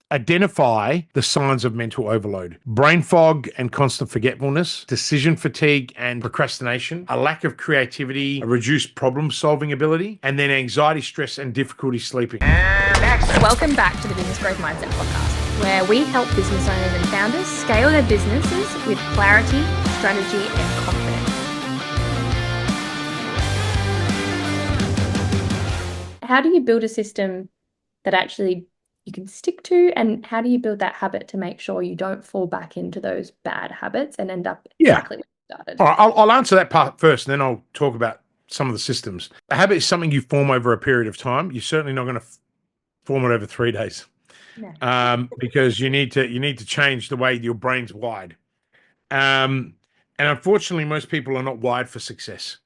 Identify the signs of mental overload: brain fog and constant forgetfulness, decision fatigue and procrastination, a lack of creativity, a reduced problem solving ability, and then anxiety, stress, and difficulty sleeping. Welcome back to the Business Growth Mindset Podcast, where we help business owners and founders scale their businesses with clarity, strategy, and confidence. How do you build a system that actually you can stick to, and how do you build that habit to make sure you don't fall back into those bad habits and end up exactly where you started? All right, I'll answer that part first, and then I'll talk about some of the systems. A habit is something you form over a period of time. You're certainly not going to form it over 3 days, because you need to change the way your brain's wired. And unfortunately, most people are not wired for success,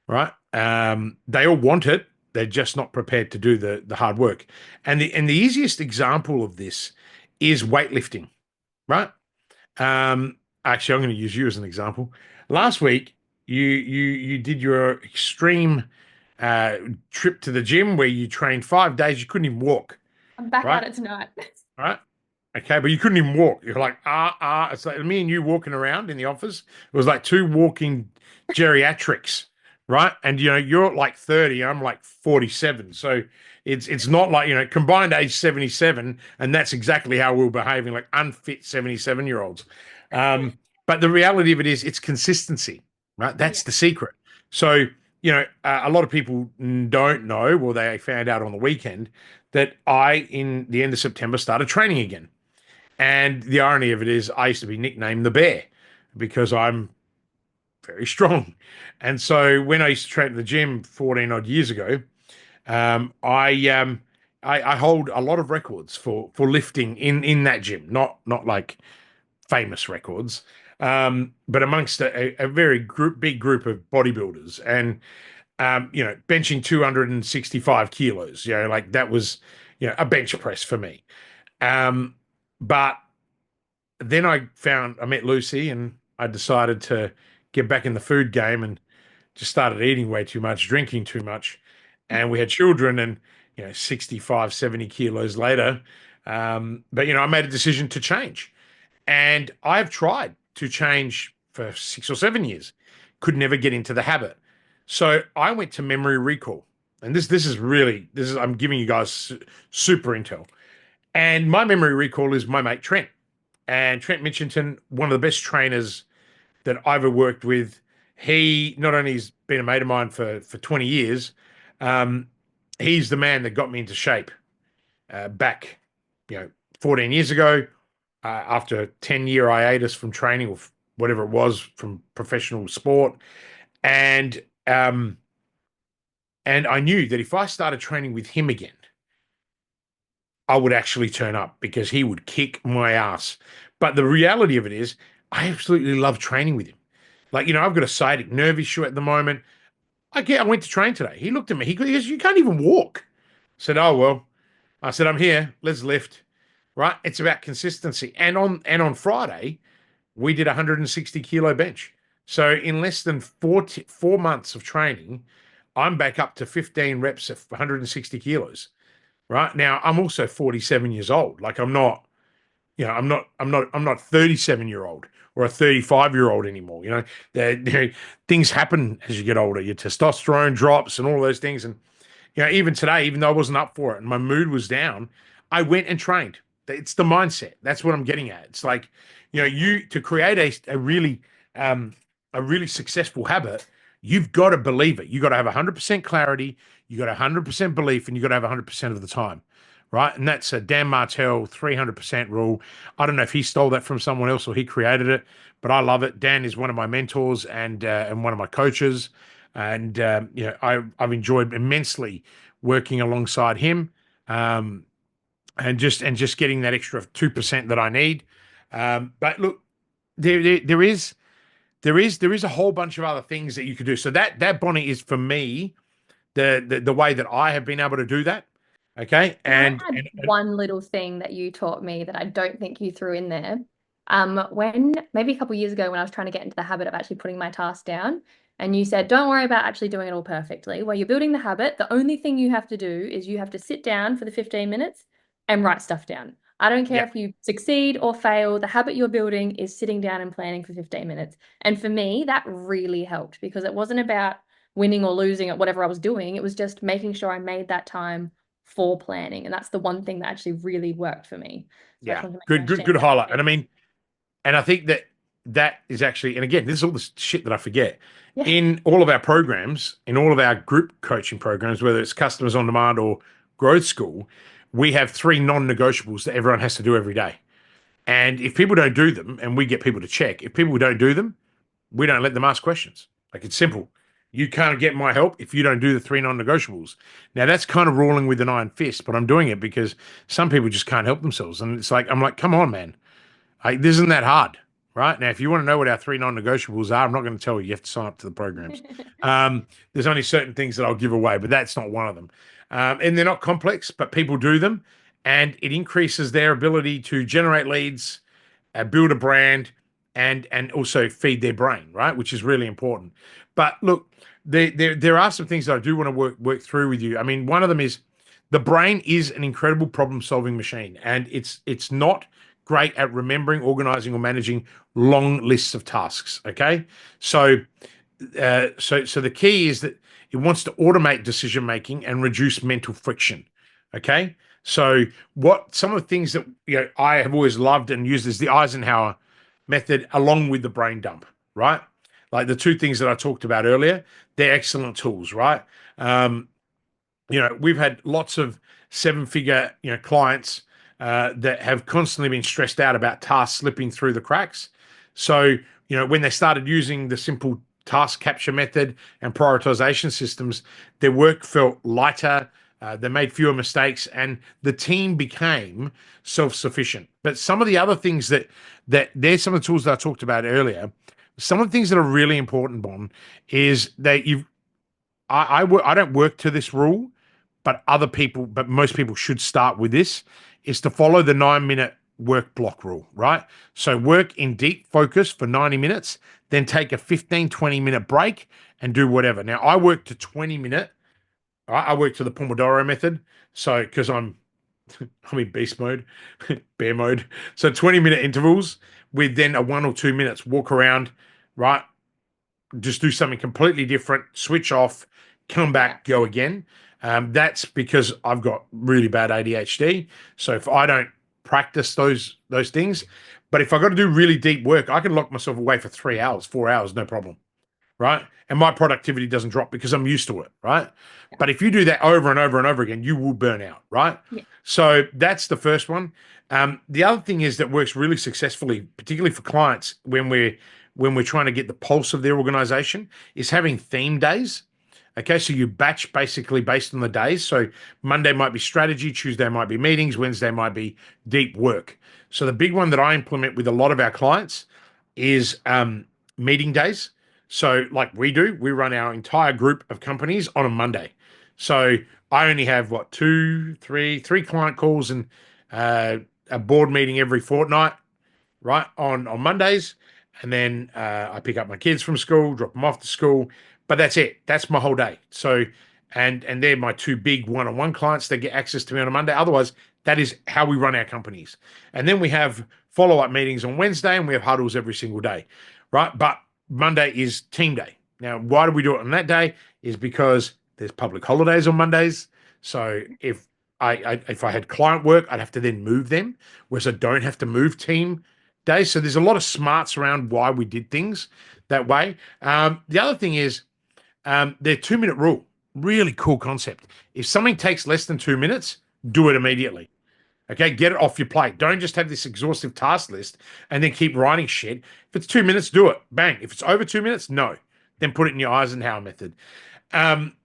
right? They all want it. They're just not prepared to do the hard work. And the easiest example of this is weightlifting, right? Actually, I'm going to use you as an example. Last week, you did your extreme trip to the gym where you trained 5 days. You couldn't even walk, I'm back right? at it tonight. Right? Okay, but you couldn't even walk. You're like, It's like me and you walking around in the office. It was like two walking geriatrics, right? And you're like 30, I'm like 47. So it's not like, combined age 77, and that's exactly how we were behaving, like unfit 77-year-olds. But the reality of it is it's consistency, right? That's the secret. So, a lot of people don't know, well, they found out on the weekend that in the end of September, started training again. And the irony of it is, I used to be nicknamed the Bear because I'm very strong. And so when I used to train at the gym 14 odd years ago, I hold a lot of records for lifting in that gym, not like famous records, but amongst a very big group of bodybuilders, and benching 265 kilos, like that was, a bench press for me. But then I met Lucy, and I decided to get back in the food game, and just started eating way too much, drinking too much. And we had children, and 65, 70 kilos later. But I made a decision to change. And I've tried to change for 6 or 7 years, could never get into the habit. So I went to memory recall. And this is I'm giving you guys super intel. And my memory recall is my mate Trent. And Trent Mitchington, one of the best trainers that I've ever worked with. He not only has been a mate of mine for 20 years, um, he's the man that got me into shape back, 14 years ago, after a 10-year hiatus from training, or whatever it was, from professional sport. And I knew that if I started training with him again, I would actually turn up, because he would kick my ass. But the reality of it is, I absolutely love training with him. Like, I've got a sciatic nerve issue at the moment. I went to train today. He looked at me. He goes, "You can't even walk." I said, "Oh, well." I said, "I'm here. Let's lift." Right? It's about consistency. And on Friday, we did a 160 kilo bench. So in less than 4 months of training, I'm back up to 15 reps at 160 kilos. Right? Now, I'm also 47 years old. Like, I'm not 37-year-old or a 35-year-old anymore. Things happen as you get older. Your testosterone drops and all those things. And even today, even though I wasn't up for it and my mood was down, I went and trained. It's the mindset. That's what I'm getting at. It's like, you to create a really successful habit, you've got to believe it. You've got to have 100% clarity. You got 100% belief, and you got to have 100% of the time. Right. And that's a Dan Martell 300% rule. I don't know if he stole that from someone else or he created it, but I love it. Dan is one of my mentors and one of my coaches. And, I've enjoyed immensely working alongside him, and just getting that extra 2% that I need. But look, there is a whole bunch of other things that you could do. So that, Bonnie, is for me the way that I have been able to do that. Okay. Can I add one little thing that you taught me that I don't think you threw in there? When maybe a couple of years ago, when I was trying to get into the habit of actually putting my task down, and you said, don't worry about actually doing it all perfectly. While you're building the habit, the only thing you have to do is you have to sit down for the 15 minutes and write stuff down. I don't care Yeah. if you succeed or fail, the habit you're building is sitting down and planning for 15 minutes. And for me, that really helped because it wasn't about winning or losing at whatever I was doing. It was just making sure I made that time for planning. And that's the one thing that actually really worked for me. So I just Yeah. wanted to make sure Good, I good, shared good that with highlight. And you. I mean, and I think that that is actually, and again, this is all the shit that I forget. Yeah. In all of our programs, in all of our group coaching programs, whether it's customers on demand or growth school, we have three non-negotiables that everyone has to do every day. And if people don't do them, and we get people to check, if people don't do them, we don't let them ask questions. Like it's simple. You can't get my help if you don't do the three non-negotiables. Now that's kind of ruling with an iron fist, but I'm doing it because some people just can't help themselves. And it's like, I'm like, come on, man. This isn't that hard, right? Now, if you want to know what our three non-negotiables are, I'm not going to tell you. You have to sign up to the programs. There's only certain things that I'll give away, but that's not one of them. And they're not complex, but people do them, and it increases their ability to generate leads, build a brand, and also feed their brain, right? Which is really important. But look, there are some things that I do want to work through with you. I mean, one of them is the brain is an incredible problem solving machine, and it's not great at remembering, organizing, or managing long lists of tasks. Okay, so so the key is that it wants to automate decision making and reduce mental friction. Okay, so what some of the things that I have always loved and used is the Eisenhower method along with the brain dump, right? Like the two things that I talked about earlier, they're excellent tools, right? Um, we've had lots of seven-figure, clients that have constantly been stressed out about tasks slipping through the cracks. So, when they started using the simple task capture method and prioritization systems, their work felt lighter. They made fewer mistakes, and the team became self-sufficient. But some of the other things that there's some of the tools that I talked about earlier. Some of the things that are really important, Bon, is that I don't work to this rule, but most people should start with this, is to follow the 9 minute work block rule, right? So work in deep focus for 90 minutes, then take a 15, 20-minute break and do whatever. Now I work to 20-minute, right? I work to the Pomodoro method. So because I'm in beast mode, bear mode. So 20-minute intervals with then a 1 or 2 minutes walk around, right? Just do something completely different, switch off, come Yeah. back, go again. That's because I've got really bad ADHD. So if I don't practice those things, but if I got to do really deep work, I can lock myself away for 3 hours, 4 hours, no problem, right? And my productivity doesn't drop because I'm used to it, right? Yeah. But if you do that over and over and over again, you will burn out, right? Yeah. So that's the first one. The other thing is that works really successfully, particularly for clients when we're trying to get the pulse of their organization, is having theme days. Okay, so you batch basically based on the days. So Monday might be strategy, Tuesday might be meetings, Wednesday might be deep work. So the big one that I implement with a lot of our clients is meeting days. So like we run our entire group of companies on a Monday. So I only have what three client calls and a board meeting every fortnight, right, on Mondays, and then I pick up my kids from school, drop them off to school, but that's it. That's my whole day. So, and they're my two big one-on-one clients that get access to me on a Monday. Otherwise, that is how we run our companies. And then we have follow-up meetings on Wednesday, and we have huddles every single day, right? But Monday is team day. Now, why do we do it on that day? Is because there's public holidays on Mondays. So if I had client work, I'd have to then move them, whereas I don't have to move team days. So there's a lot of smarts around why we did things that way. The other thing is their 2 minute rule. Really cool concept. If something takes less than 2 minutes, do it immediately. Okay, get it off your plate. Don't just have this exhaustive task list and then keep writing shit. If it's 2 minutes, do it. Bang. If it's over 2 minutes, no. Then put it in your Eisenhower method. Um,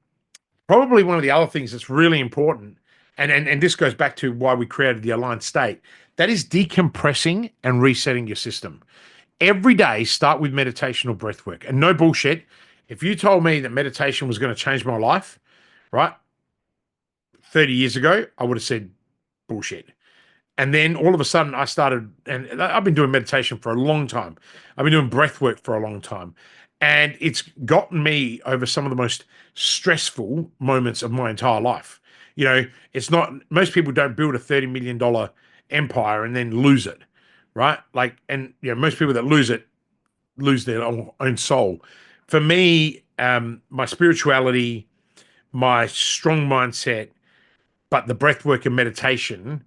Probably one of the other things that's really important, and this goes back to why we created the aligned state, that is decompressing and resetting your system. Every day, start with meditation or breath work. And no bullshit. If you told me that meditation was going to change my life, right, 30 years ago, I would have said bullshit. And then all of a sudden, I started, and I've been doing meditation for a long time. I've been doing breath work for a long time. And it's gotten me over some of the most stressful moments of my entire life. It's not, most people don't build a $30 million empire and then lose it, right? Like, and most people that lose it lose their own soul. For me, my spirituality, my strong mindset, but the breath work and meditation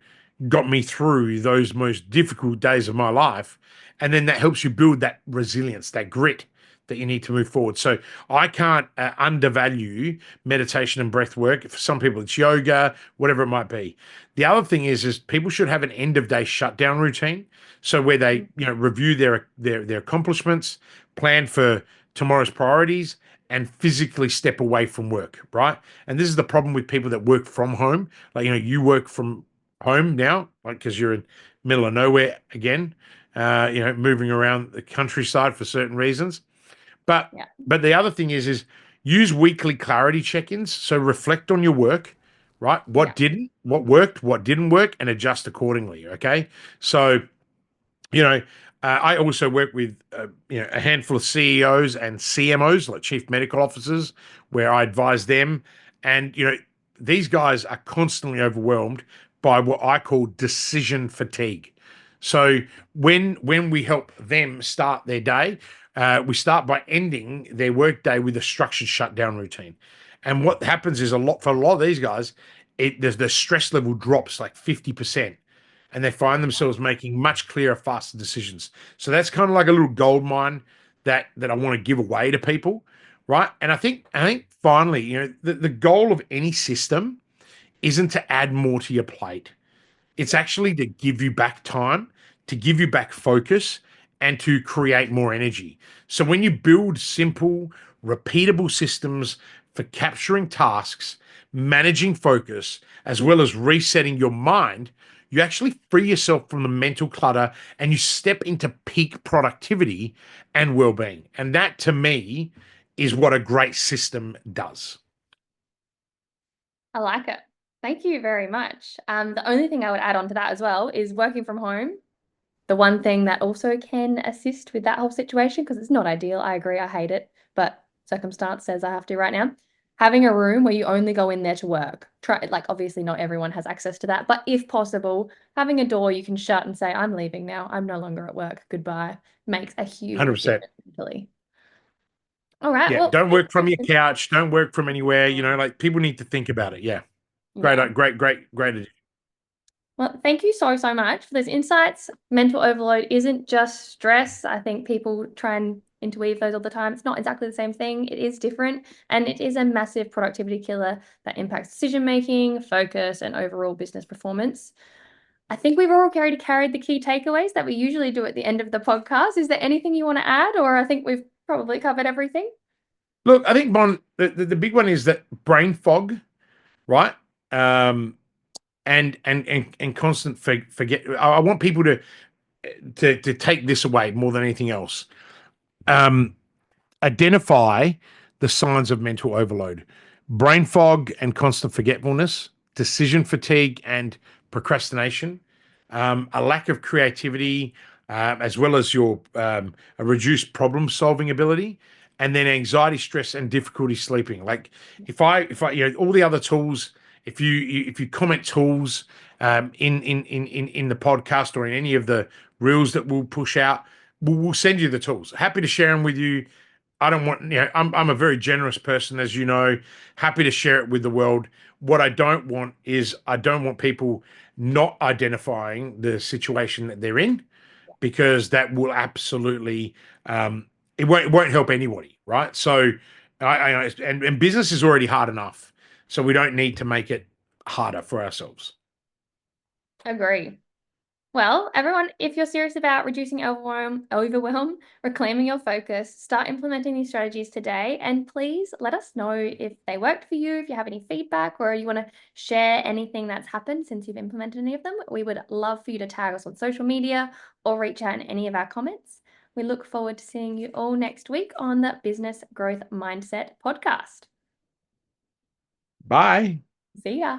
got me through those most difficult days of my life. And then that helps you build that resilience, that grit that you need to move forward. So I can't undervalue meditation and breath work. For some people, it's yoga, whatever it might be. The other thing is people should have an end of day shutdown routine. So where they, review their accomplishments, plan for tomorrow's priorities, and physically step away from work, right? And this is the problem with people that work from home. Like, you work from home now, like, because you're in middle of nowhere again, moving around the countryside for certain reasons. But Yeah. but the other thing is use weekly clarity check-ins. So reflect on your work, right? Yeah. What worked, what didn't work, and adjust accordingly. Okay. So you know, I also work with a handful of CEOs and CMOs, like chief medical officers, where I advise them. And these guys are constantly overwhelmed by what I call decision fatigue. So when we help them start their day, we start by ending their workday with a structured shutdown routine. And what happens is for a lot of these guys, the stress level drops like 50%, and they find themselves making much clearer, faster decisions. So that's kind of like a little gold mine that I want to give away to people, right? And I think finally, the goal of any system isn't to add more to your plate. It's Yeah. actually to give you back time, to give you back focus, and to create more energy. So when you build simple, repeatable systems for capturing tasks, managing focus, as well as resetting your mind, you actually free yourself from the mental clutter and you step into peak productivity and well-being. And that, to me, is what a great system does. I like it. Thank you very much. The only thing I would add on to that as well is working from home. The one thing that also can assist with that whole situation, because it's not ideal. I agree. I hate it, but circumstance says I have to right now. Having a room where you only go in there to work. Try, like, obviously not everyone has access to that, but if possible, having a door you can shut and say, I'm leaving now. I'm no longer at work. Goodbye. Makes a huge 100%. difference mentally. All right. Yeah, Well, don't thank work from your you. couch. Don't work from anywhere. Like, people need to think about it. Yeah, great, Yeah. great, great, great. Well, thank you so, so much for those insights. Mental overload isn't just stress. I think people try and interweave those all the time. It's not exactly the same thing. It is different, and it is a massive productivity killer that impacts decision making, focus, and overall business performance. I think we've all carried the key takeaways that we usually do at the end of the podcast. Is there anything you want to add, or I think we've probably covered everything? Look, I think the big one is that brain fog, right? Um, and constant forget. I want people to take this away more than anything else. Um, Identify the signs of mental overload: brain fog and constant forgetfulness, decision fatigue and procrastination, a lack of creativity, as well as a reduced problem solving ability, and then anxiety, stress, and difficulty sleeping. Like, if I all the other tools, if you comment tools in the podcast or in any of the reels that we'll push out, we'll send you the tools. Happy to share them with you. I don't want, I'm a very generous person, as you know, happy to share it with the world. What I don't want is, I don't want people not identifying the situation that they're in, because that will absolutely, it won't help anybody, right? So, and business is already hard enough, so we don't need to make it harder for ourselves. Agree. Well, everyone, if you're serious about reducing overwhelm, reclaiming your focus, start implementing these strategies today. And please let us know if they worked for you, if you have any feedback, or you want to share anything that's happened since you've implemented any of them. We would love for you to tag us on social media or reach out in any of our comments. We look forward to seeing you all next week on the Business Growth Mindset podcast. Bye. See ya.